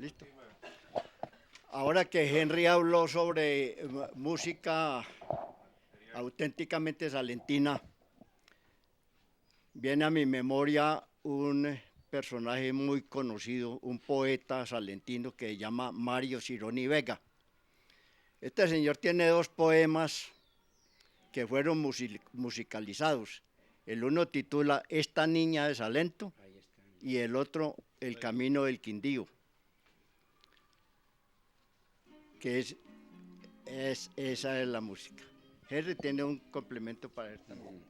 Listo. Ahora que Henry habló sobre música auténticamente salentina, viene a mi memoria un personaje muy conocido, un poeta salentino que se llama Mario Cironi Vega. Este señor tiene dos poemas que fueron musicalizados. El uno titula Esta niña de Salento y el otro El camino del Quindío, que esa es la música. Henry tiene un complemento para él también.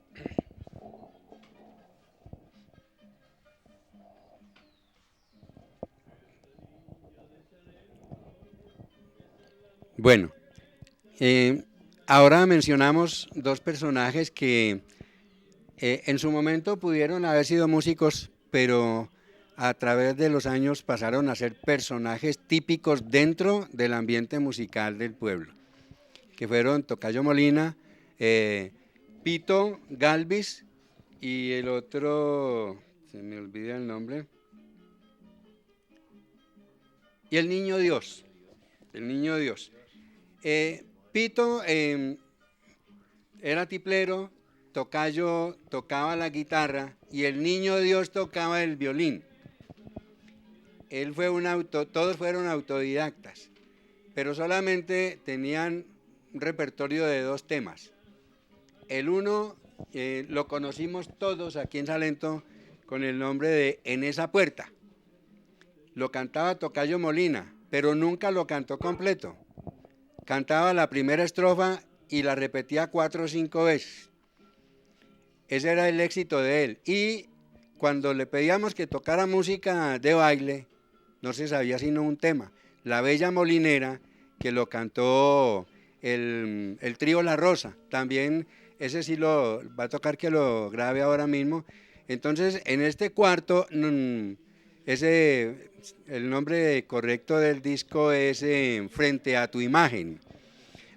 Bueno, ahora mencionamos dos personajes que en su momento pudieron haber sido músicos, pero a través de los años pasaron a ser personajes típicos dentro del ambiente musical del pueblo, que fueron Tocayo Molina, Pito Galvis y el otro, se me olvida el nombre, y el Niño Dios, el Niño Dios. Pito era tiplero, Tocayo tocaba la guitarra y el Niño Dios tocaba el violín. Todos fueron autodidactas, pero solamente tenían un repertorio de dos temas. El uno lo conocimos todos aquí en Salento con el nombre de En esa puerta. Lo cantaba Tocayo Molina, pero nunca lo cantó completo. Cantaba la primera estrofa y la repetía 4 o 5 veces. Ese era el éxito de él. Y cuando le pedíamos que tocara música de baile, no se sabía sino un tema, La Bella Molinera, que lo cantó el trío La Rosa. También ese sí lo va a tocar que lo grabe ahora mismo. Entonces, en este cuarto, el nombre correcto del disco es Frente a tu imagen.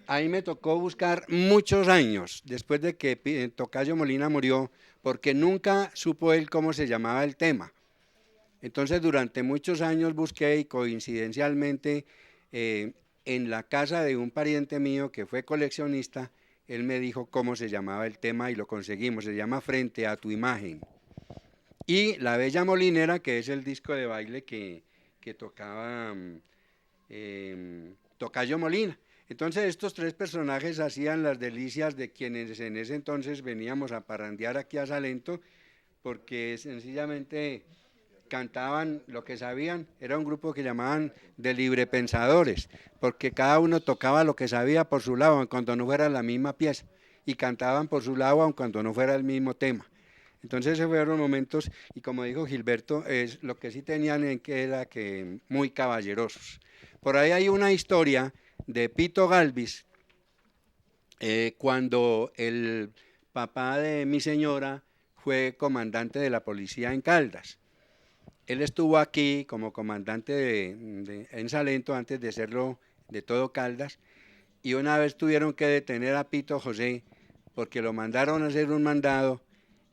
Ahí me tocó buscar muchos años después de que Tocayo Molina murió, porque nunca supo él cómo se llamaba el tema. Entonces durante muchos años busqué y coincidencialmente en la casa de un pariente mío que fue coleccionista, él me dijo cómo se llamaba el tema y lo conseguimos. Se llama Frente a tu imagen. Y La Bella Molinera, que es el disco de baile que tocaba Tocayo Molina. Entonces estos tres personajes hacían las delicias de quienes en ese entonces veníamos a parrandear aquí a Salento, porque sencillamente cantaban lo que sabían. Era un grupo que llamaban de librepensadores, porque cada uno tocaba lo que sabía por su lado, aun cuando no fuera la misma pieza, y cantaban por su lado, aun cuando no fuera el mismo tema. Entonces esos fueron momentos, y como dijo Gilberto, es lo que sí tenían en que era que muy caballerosos. Por ahí hay una historia de Pito Galvis, cuando el papá de mi señora fue comandante de la policía en Caldas. Él estuvo aquí como comandante en Salento antes de serlo de todo Caldas, y una vez tuvieron que detener a Pito José porque lo mandaron a hacer un mandado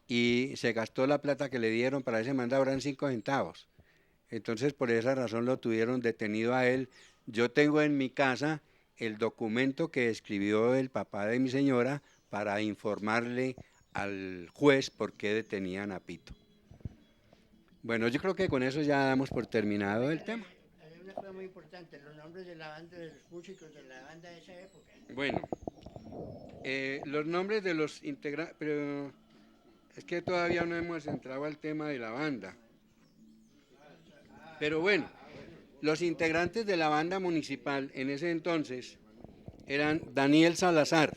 y se gastó la plata que le dieron para ese mandado, eran 5 centavos. Entonces por esa razón lo tuvieron detenido a él. Yo tengo en mi casa el documento que escribió el papá de mi señora para informarle al juez por qué detenían a Pito. Bueno, yo creo que con eso ya damos por terminado el tema. Hay una cosa muy importante, los nombres de la banda, de los músicos de la banda de esa época. Bueno, los nombres de los integrantes, pero es que todavía no hemos entrado al tema de la banda. Pero bueno, los integrantes de la banda municipal en ese entonces eran Daniel Salazar,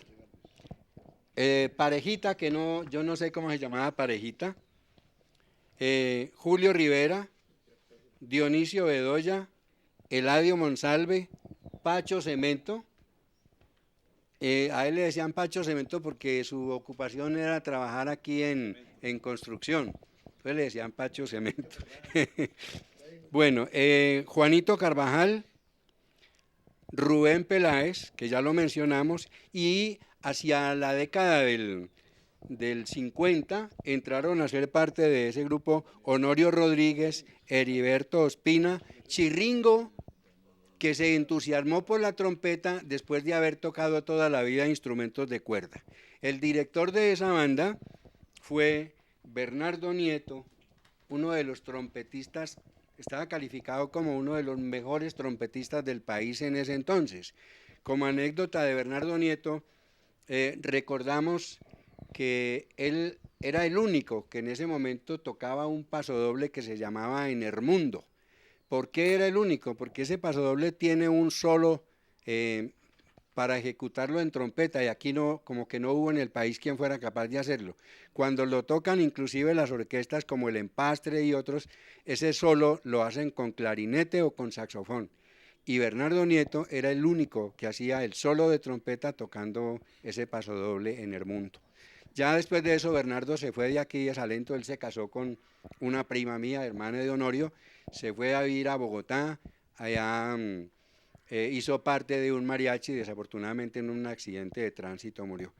Parejita, que no, yo no sé cómo se llamaba Parejita, Julio Rivera, Dionisio Bedoya, Eladio Monsalve, Pacho Cemento. A él le decían Pacho Cemento porque su ocupación era trabajar aquí en construcción. Entonces le decían Pacho Cemento. Bueno, Juanito Carvajal, Rubén Peláez, que ya lo mencionamos, y hacia la década del del 50 entraron a ser parte de ese grupo Honorio Rodríguez, Heriberto Ospina, Chirringo, que se entusiasmó por la trompeta después de haber tocado toda la vida instrumentos de cuerda. El director de esa banda fue Bernardo Nieto, uno de los trompetistas, estaba calificado como uno de los mejores trompetistas del país en ese entonces. Como anécdota de Bernardo Nieto, recordamos que él era el único que en ese momento tocaba un pasodoble que se llamaba Enermundo. ¿Por qué era el único? Porque ese pasodoble tiene un solo para ejecutarlo en trompeta y aquí no, como que no hubo en el país quien fuera capaz de hacerlo. Cuando lo tocan inclusive las orquestas como el Empastre y otros, ese solo lo hacen con clarinete o con saxofón. Y Bernardo Nieto era el único que hacía el solo de trompeta tocando ese pasodoble en Hermundo. Ya después de eso Bernardo se fue de aquí de Salento, él se casó con una prima mía, hermana de Honorio, se fue a vivir a Bogotá, allá hizo parte de un mariachi y desafortunadamente en un accidente de tránsito murió.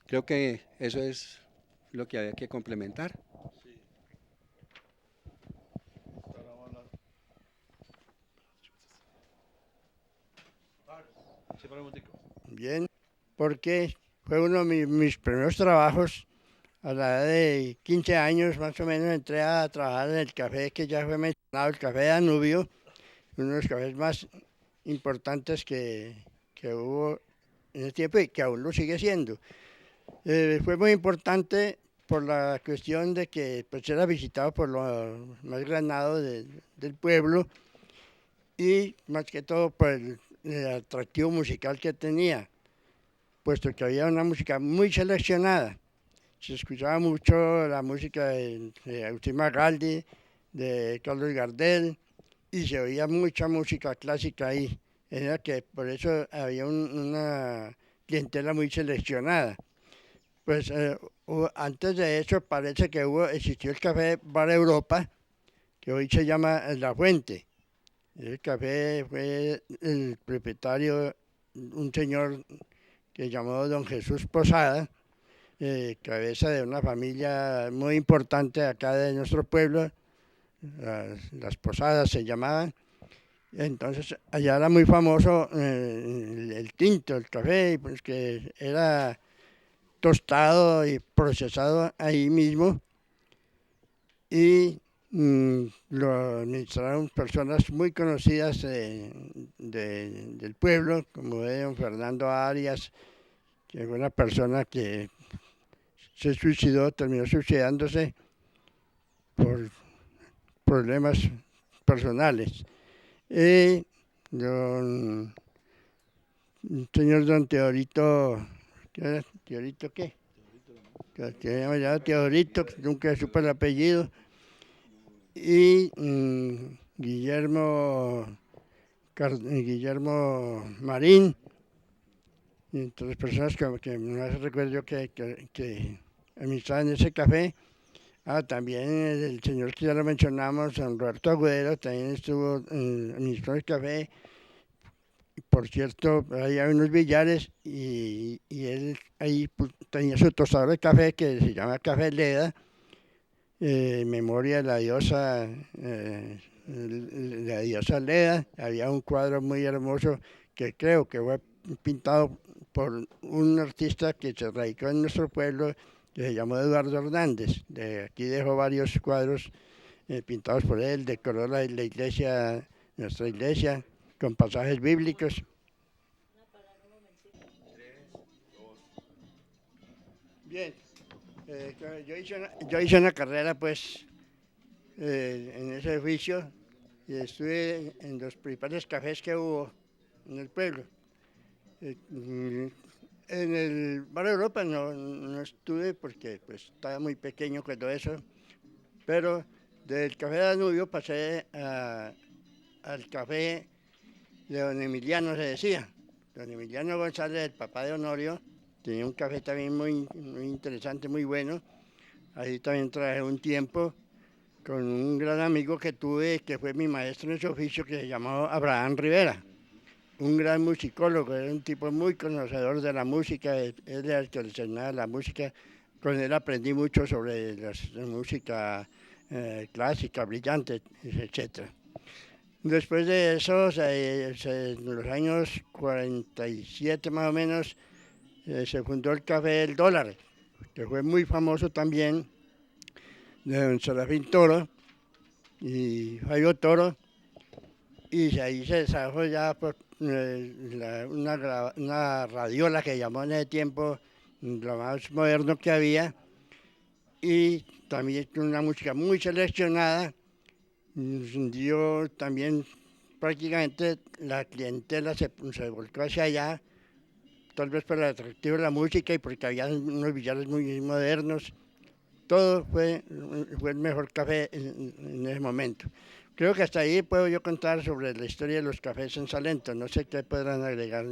Creo que eso es lo que había que complementar. Bien, porque fue uno de mis primeros trabajos. A la edad de 15 años más o menos entré a trabajar en el café que ya fue mencionado, el Café Danubio, uno de los cafés más importantes que hubo en ese tiempo y que aún lo sigue siendo. Fue muy importante por la cuestión de que pues, era visitado por lo más granado del pueblo y más que todo por el atractivo musical que tenía, puesto que había una música muy seleccionada. Se escuchaba mucho la música de Agustín Magaldi, de Carlos Gardel, y se oía mucha música clásica ahí. Era que por eso había una clientela muy seleccionada. Pues antes de eso parece que existió el Café Bar Europa, que hoy se llama La Fuente. El café fue el propietario, un señor que llamó don Jesús Posada, cabeza de una familia muy importante acá de nuestro pueblo, las Posadas se llamaban. Entonces allá era muy famoso el tinto, el café, pues que era tostado y procesado ahí mismo y lo administraron personas muy conocidas del pueblo, como don Fernando Arias, que fue una persona que se suicidó, terminó suicidándose por problemas personales. Y don señor don Teodorito, ¿qué era? ¿Teodorito qué? Teodorito, nunca supe el apellido, y Guillermo Marín, entre las personas que más recuerdo que administraban ese café. También el señor que ya lo mencionamos, San Roberto Agudero, también estuvo administrando el café. Por cierto, ahí hay unos billares y él ahí tenía su tostador de café que se llama Café Leda, memoria de la diosa Leda. Había un cuadro muy hermoso que creo que fue pintado por un artista que se radicó en nuestro pueblo, que se llamó Eduardo Hernández. De aquí dejó varios cuadros pintados por él, decoró la iglesia, nuestra iglesia, con pasajes bíblicos. Bien, yo hice una carrera pues en ese oficio y estuve en los principales cafés que hubo en el pueblo. En el Bar Europa no estuve porque pues, estaba muy pequeño cuando eso, pero del Café Danubio pasé al café de don Emiliano, se decía. Don Emiliano González, el papá de Honorio, tenía un café también muy interesante, muy bueno. Ahí también trabajé un tiempo con un gran amigo que tuve, que fue mi maestro en ese oficio, que se llamaba Abraham Rivera. un gran musicólogo, era un tipo muy conocedor de la música, él era el que le enseñaba la música. Con él aprendí mucho sobre la música clásica, brillante, etcétera. Después de eso, en los años 47 más o menos, se fundó el Café del Dólar, que fue muy famoso también, de don Serafín Toro y Jairo Toro, y ahí se desarrolló ya pues, una radiola que llamó en ese tiempo lo más moderno que había, y también una música muy seleccionada. Dio también prácticamente la clientela se volcó hacia allá, tal vez por el atractivo de la música y porque había unos billares muy modernos. Todo fue el mejor café en ese momento. Creo que hasta ahí puedo yo contar sobre la historia de los cafés en Salento. No sé qué podrán agregar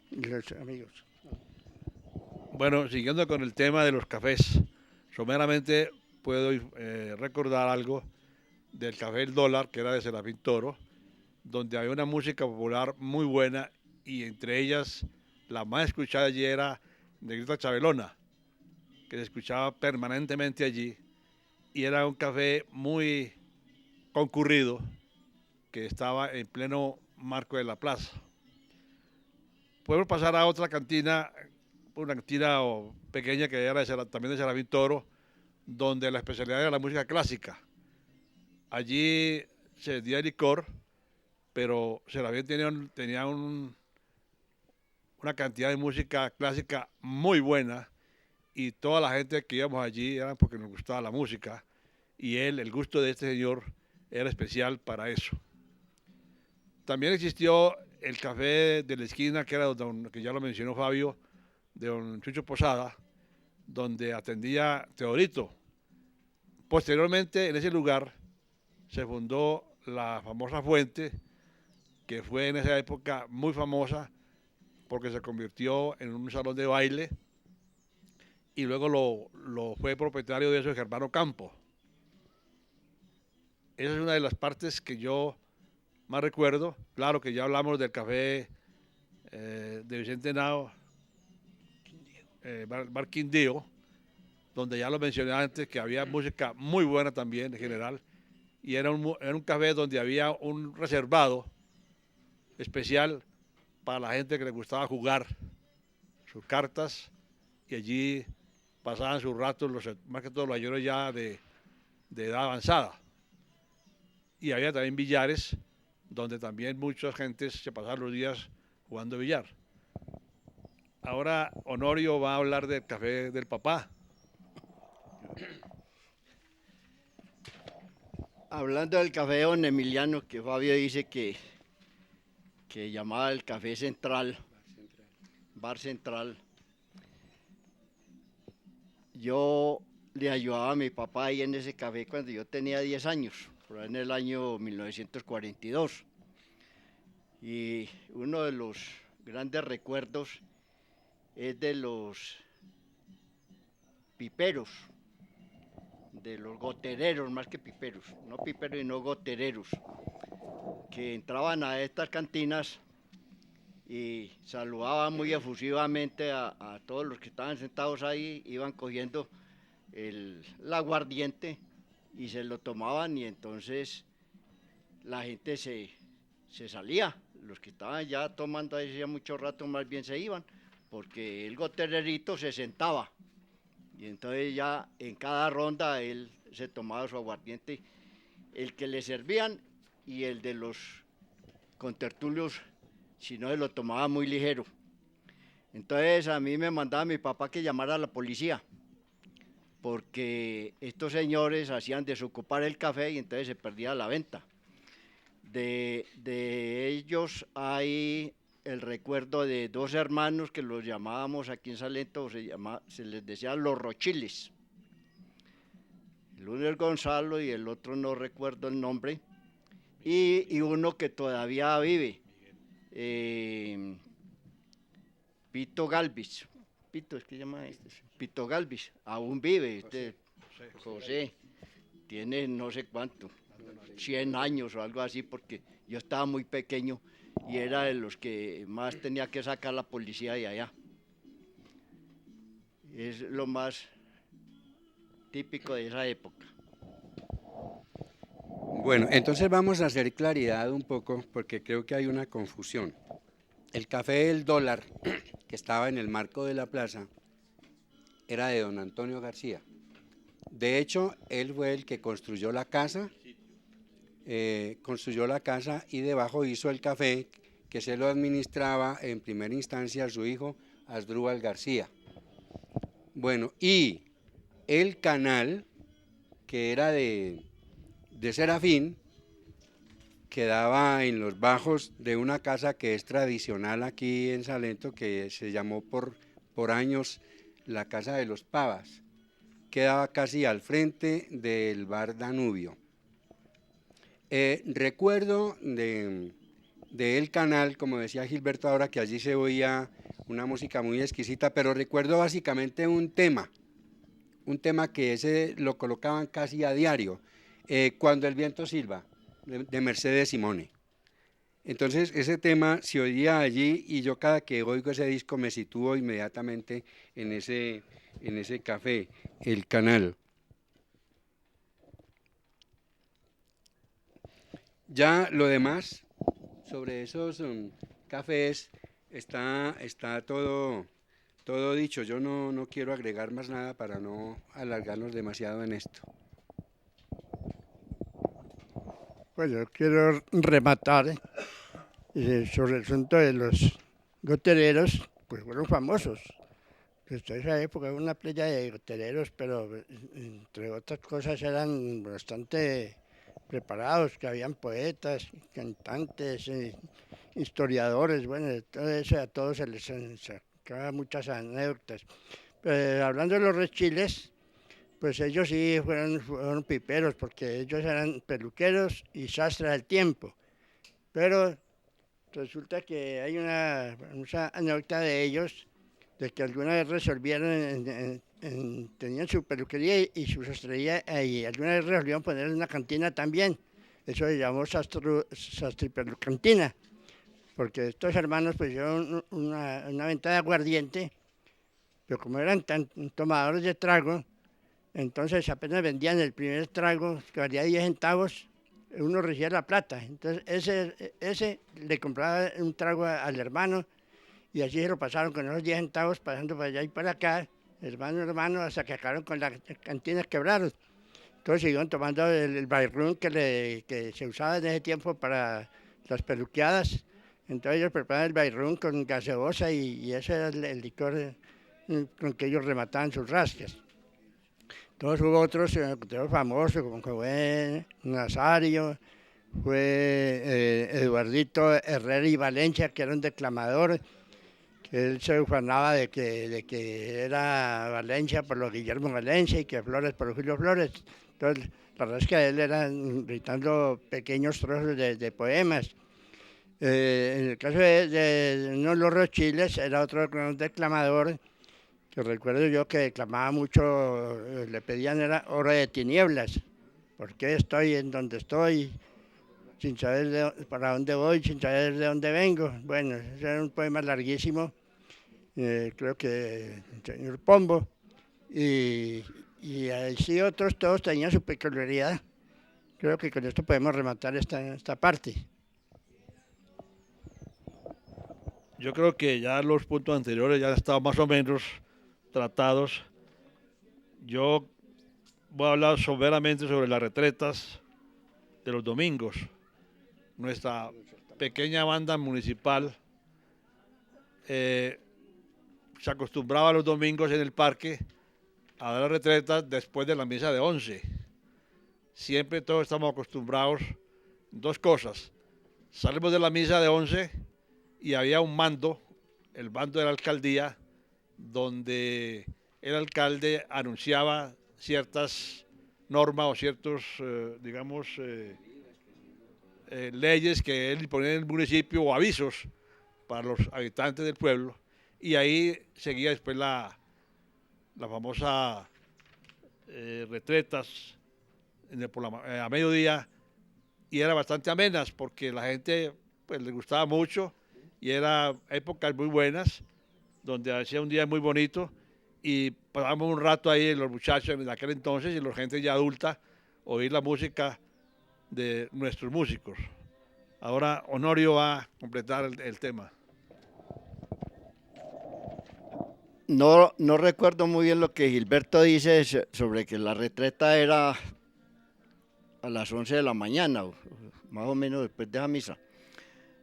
los amigos. Bueno, siguiendo con el tema de los cafés, someramente puedo recordar algo del Café El Dólar, que era de Serafín Toro, donde había una música popular muy buena y entre ellas la más escuchada allí era Negrita Chabelona, que se escuchaba permanentemente allí y era un café muy concurrido que estaba en pleno marco de la plaza. Podemos pasar a otra cantina, una cantina pequeña que era también de Serafín Toro, donde la especialidad era la música clásica. Allí se vendía licor, pero Serafín tenía una cantidad de música clásica muy buena y toda la gente que íbamos allí era porque nos gustaba la música y el gusto de este señor era especial para eso. También existió el café de la esquina, que era que ya lo mencionó Fabio, de don Chucho Posada, donde atendía Teodorito. Posteriormente, en ese lugar se fundó la famosa Fuente, que fue en esa época muy famosa porque se convirtió en un salón de baile y luego lo fue propietario de eso Germano Campo. Esa es una de las partes que yo más recuerdo. Claro que ya hablamos del café de Vicente Henao, Bar Quindío, donde ya lo mencioné antes, que había música muy buena también en general, y era un café donde había un reservado especial para la gente que le gustaba jugar sus cartas, y allí pasaban sus ratos, más que todos los mayores ya de edad avanzada. Y había también billares, donde también muchas gentes se pasaban los días jugando billar. Ahora Honorio va a hablar del café del papá. Hablando del café de don Emiliano, que Fabio dice que llamaba el café central, bar central. Yo le ayudaba a mi papá ahí en ese café cuando yo tenía 10 años, por ahí en el año 1942. Y uno de los grandes recuerdos es de los piperos, de los gotereros, más que piperos, no piperos y no gotereros, que entraban a estas cantinas y saludaban muy efusivamente a todos los que estaban sentados ahí, iban cogiendo el aguardiente y se lo tomaban y entonces la gente se salía, los que estaban ya tomando ahí hacía mucho rato más bien se iban, porque el gotererito se sentaba y entonces ya en cada ronda él se tomaba su aguardiente, el que le servían y el de los contertulios, si no se lo tomaba muy ligero. Entonces a mí me mandaba mi papá que llamara a la policía, porque estos señores hacían desocupar el café y entonces se perdía la venta. De ellos hay el recuerdo de dos hermanos que los llamábamos aquí en Salento, se les decía los Rochiles. El uno es Gonzalo y el otro no recuerdo el nombre. Y uno que todavía vive, Pito Galvis. Pito, es que llama este. Pito Galvis, aún vive. José, tiene no sé cuánto. 100 años o algo así, porque yo estaba muy pequeño y era de los que más tenía que sacar la policía de allá. Es lo más típico de esa época. Bueno, entonces vamos a hacer claridad un poco porque creo que hay una confusión. El café del dólar, que estaba en el marco de la plaza, era de don Antonio García. De hecho, él fue el que construyó la casa y debajo hizo el café que se lo administraba en primera instancia a su hijo Asdrúbal García. Bueno, y el canal, que era de Serafín, quedaba en los bajos de una casa que es tradicional aquí en Salento, que se llamó por años la Casa de los Pavas. Quedaba casi al frente del bar Danubio. Recuerdo del canal, como decía Gilberto ahora, que allí se oía una música muy exquisita, pero recuerdo básicamente un tema que ese lo colocaban casi a diario, Cuando el viento silba, de Mercedes Simone. Entonces ese tema se oía allí y yo cada que oigo ese disco me sitúo inmediatamente en ese café, el canal. Ya lo demás sobre esos cafés está todo dicho. Yo no quiero agregar más nada para no alargarnos demasiado en esto. Pues yo quiero rematar sobre el asunto de los gotereros, pues fueron famosos. En esa época hubo una playa de gotereros, pero entre otras cosas eran bastante preparados, que habían poetas, cantantes, historiadores, bueno, de todo eso a todos se les sacaba muchas anécdotas. Hablando de los rechiles, pues ellos sí fueron piperos, porque ellos eran peluqueros y sastres al tiempo. Pero resulta que hay una anécdota de ellos, de que alguna vez resolvieron, tenían su peluquería y su sastrería, y alguna vez resolvieron poner una cantina también. Eso se llamó sastripelucantina, porque estos hermanos pues hicieron una venta de aguardiente, pero como eran tan tomadores de trago, entonces apenas vendían el primer trago, que valía 10 centavos, uno recibía la plata. Entonces ese le compraba un trago al hermano y así se lo pasaron con esos 10 centavos, pasando para allá y para acá, hermano, hasta que acabaron con las cantinas quebraron. Entonces siguieron tomando el bairrún que se usaba en ese tiempo para las peluqueadas. Entonces ellos preparaban el bairrún con gaseosa y ese era el licor con que ellos remataban sus rasques. Entonces hubo otros famosos, como fue Nazario, fue Eduardito Herrera y Valencia, que era un declamador, que él se ufanaba de que era Valencia por los Guillermo Valencia y que Flores por Julio Flores. Entonces la verdad es que a él eran gritando pequeños trozos de poemas. En el caso de uno de los Rochiles, era otro gran declamador, que recuerdo yo que declamaba mucho, le pedían era hora de tinieblas, ¿por qué estoy en donde estoy? Sin saber para dónde voy, sin saber de dónde vengo. Bueno, ese era un poema larguísimo, creo que el señor Pombo, y así otros, todos tenían su peculiaridad. Creo que con esto podemos rematar esta parte. Yo creo que ya los puntos anteriores ya han estado más o menos tratados. Yo voy a hablar someramente sobre las retretas de los domingos. Nuestra pequeña banda municipal se acostumbraba los domingos en el parque a dar retretas después de la misa de 11. Siempre todos estamos acostumbrados a dos cosas. Salimos de la misa de 11 y había un mando, el mando de la alcaldía, donde el alcalde anunciaba ciertas normas o ciertos, leyes que él ponía en el municipio o avisos para los habitantes del pueblo, y ahí seguía después la famosa retretas a mediodía y era bastante amenas porque la gente pues le gustaba mucho y era épocas muy buenas donde hacía un día muy bonito y pasábamos un rato ahí los muchachos en aquel entonces y la gente ya adulta oír la música de nuestros músicos. Ahora Honorio va a completar el tema. No recuerdo muy bien lo que Gilberto dice sobre que la retreta era a las 11 de la mañana, más o menos después de la misa.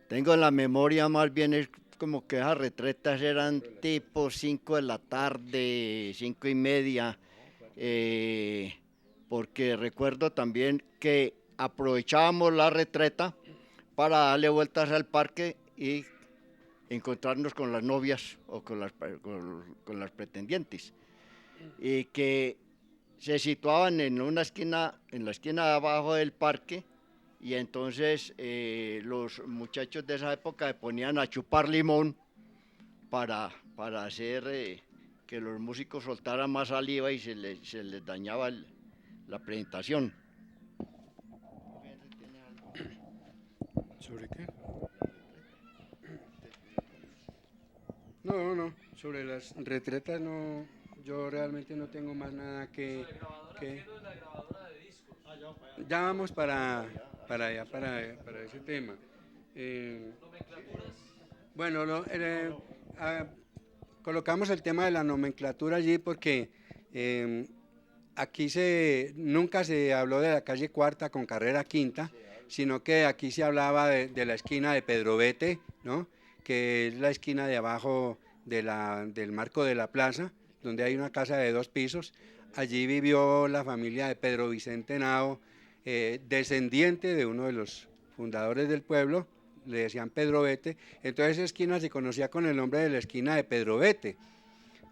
Tengo en la memoria más bien es como que esas retretas eran tipo 5 de la tarde, 5:30, porque recuerdo también que aprovechábamos la retreta para darle vueltas al parque y encontrarnos con las novias o con las pretendientes, y que se situaban en una esquina, en la esquina de abajo del parque, y entonces los muchachos de esa época se ponían a chupar limón para hacer que los músicos soltaran más saliva y se les dañaba la presentación. ¿Sobre qué? No, sobre las retretas no, yo realmente no tengo más nada que... Ya vamos para allá, para ese tema. Bueno, colocamos el tema de la nomenclatura allí porque aquí nunca se habló de la calle Cuarta con carrera Quinta, sino que aquí se hablaba de la esquina de Pedrovete, ¿no? Que es la esquina de abajo del marco de la plaza, donde hay una casa de 2 pisos. Allí vivió la familia de Pedro Vicente Henao, descendiente de uno de los fundadores del pueblo, le decían Pedrovete. Entonces esa esquina se conocía con el nombre de la esquina de Pedrovete.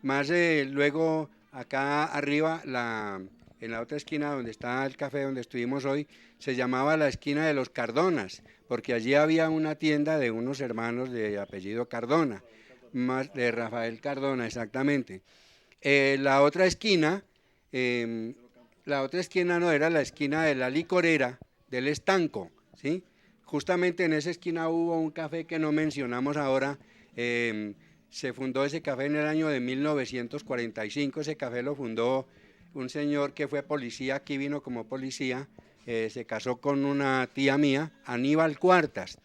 Más luego acá arriba, en la otra esquina donde está el café donde estuvimos hoy, se llamaba la esquina de los Cardonas, porque allí había una tienda de unos hermanos de apellido Cardona, más de Rafael Cardona, exactamente. La otra esquina no era la esquina de la licorera del Estanco, ¿sí? Justamente en esa esquina hubo un café que no mencionamos ahora. Se fundó ese café en el año de 1945, ese café lo fundó un señor que fue policía, aquí vino como policía, se casó con una tía mía, Aníbal Cuartas,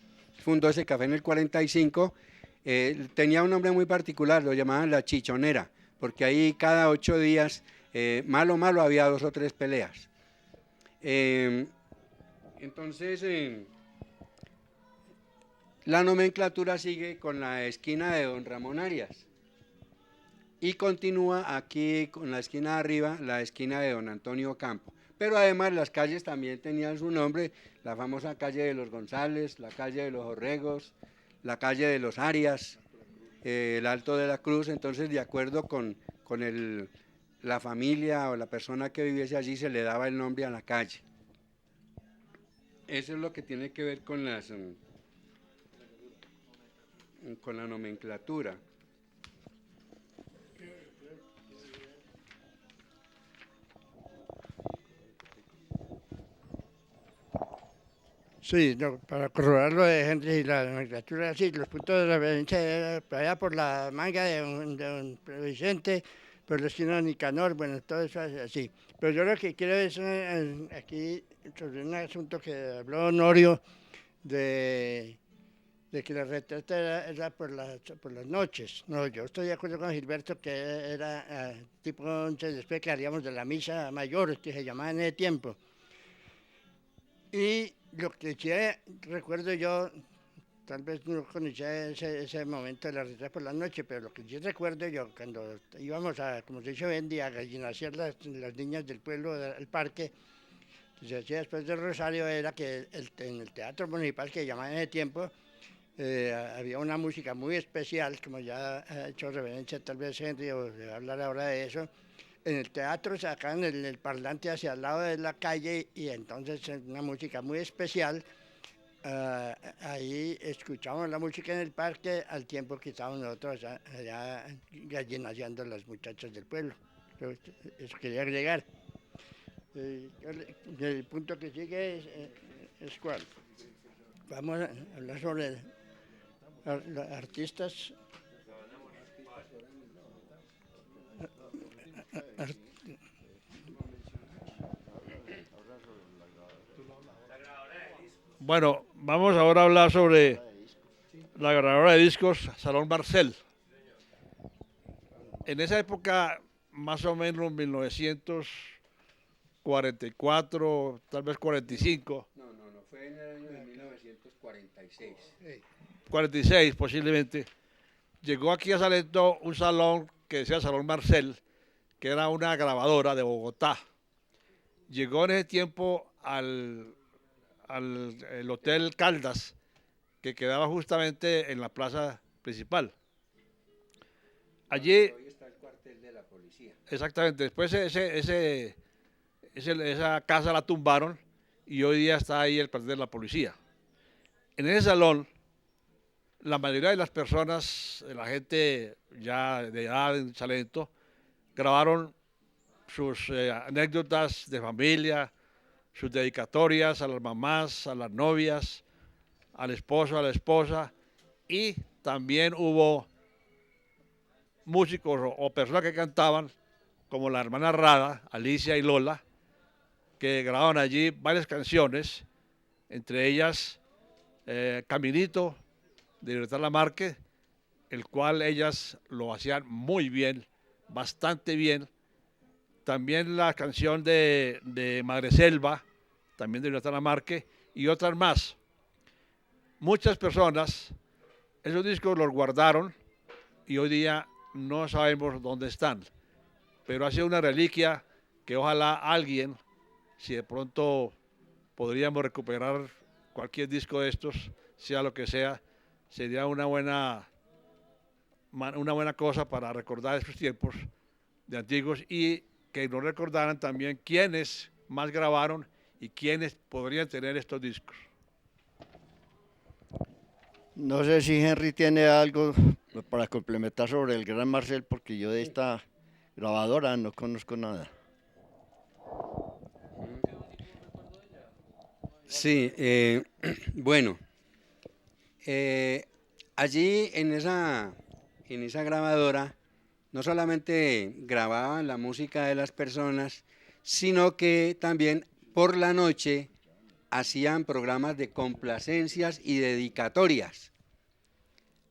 fundó ese café en el 45, tenía un nombre muy particular, lo llamaban La Chichonera, porque ahí cada 8 días, malo había 2 o 3 peleas. Entonces, la nomenclatura sigue con la esquina de Don Ramón Arias y continúa aquí con la esquina de arriba, la esquina de Don Antonio Campo. Pero además las calles también tenían su nombre, la famosa calle de los González, la calle de los Orregos, la calle de los Arias, el Alto de la Cruz. Entonces, de acuerdo con la familia o la persona que viviese allí, se le daba el nombre a la calle. Eso es lo que tiene que ver con la nomenclatura. Sí, no, para corroborar lo de Henry y la nomenclatura, sí, los puntos de referencia era por allá por la manga de don Vicente, por la esquina de Nicanor, bueno, todo eso es así. Pero yo lo que quiero es aquí sobre un asunto que habló Honorio de que la retreta era por las noches. No, yo estoy de acuerdo con Gilberto que era tipo 11 después que haríamos de la misa mayor, que se llamaba en ese tiempo. Y lo que sí recuerdo yo, tal vez no conocía ese momento de la retreta por la noche, pero lo que sí recuerdo yo, cuando íbamos a, como se dice hoy en día, a gallinaciar las niñas del pueblo al parque, que se hacía después del rosario, era que en el teatro municipal que llamaban en ese tiempo, había una música muy especial, como ya ha hecho referencia tal vez Henry, o se va a hablar ahora de eso. En el teatro sacaban el parlante hacia el lado de la calle y entonces una música muy especial. Ahí escuchábamos la música en el parque al tiempo que estábamos nosotros allá gallinaseando las muchachas del pueblo. Eso quería agregar. El punto que sigue es ¿Es cuál? Vamos a hablar sobre artistas. Bueno, vamos ahora a hablar sobre la grabadora de discos Salón Marcel. En esa época, más o menos 1944, tal vez 45. No, fue en el año de 1946. 46 posiblemente, llegó aquí a Salento un salón que decía Salón Marcel, que era una grabadora de Bogotá. Llegó en ese tiempo al el Hotel Caldas, que quedaba justamente en la plaza principal. Allí, Hoy está el cuartel de la policía. exactamente, después esa casa la tumbaron y hoy día está ahí el cuartel de la policía. En ese salón, la mayoría de las personas, de la gente ya de edad en Salento, grabaron sus anécdotas de familia, sus dedicatorias a las mamás, a las novias, al esposo, a la esposa, y también hubo músicos o personas que cantaban, como la hermana Rada, Alicia y Lola, que grababan allí varias canciones, entre ellas Caminito, de Libertad Lamarque, el cual ellas lo hacían muy bien, bastante bien. También la canción de Madre Selva, también de Libertad Lamarque, y otras más. Muchas personas, esos discos los guardaron y hoy día no sabemos dónde están, pero ha sido una reliquia que ojalá alguien, si de pronto podríamos recuperar cualquier disco de estos, sea lo que sea, sería una buena cosa para recordar esos tiempos de antiguos y que nos recordaran también quiénes más grabaron y quiénes podrían tener estos discos. No sé si Henry tiene algo para complementar sobre el Gran Marcel, porque yo de esta grabadora no conozco nada. Sí, bueno, allí en esa grabadora no solamente grababan la música de las personas, sino que también por la noche hacían programas de complacencias y dedicatorias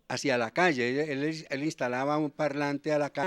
hacia la calle. Él instalaba un parlante a la calle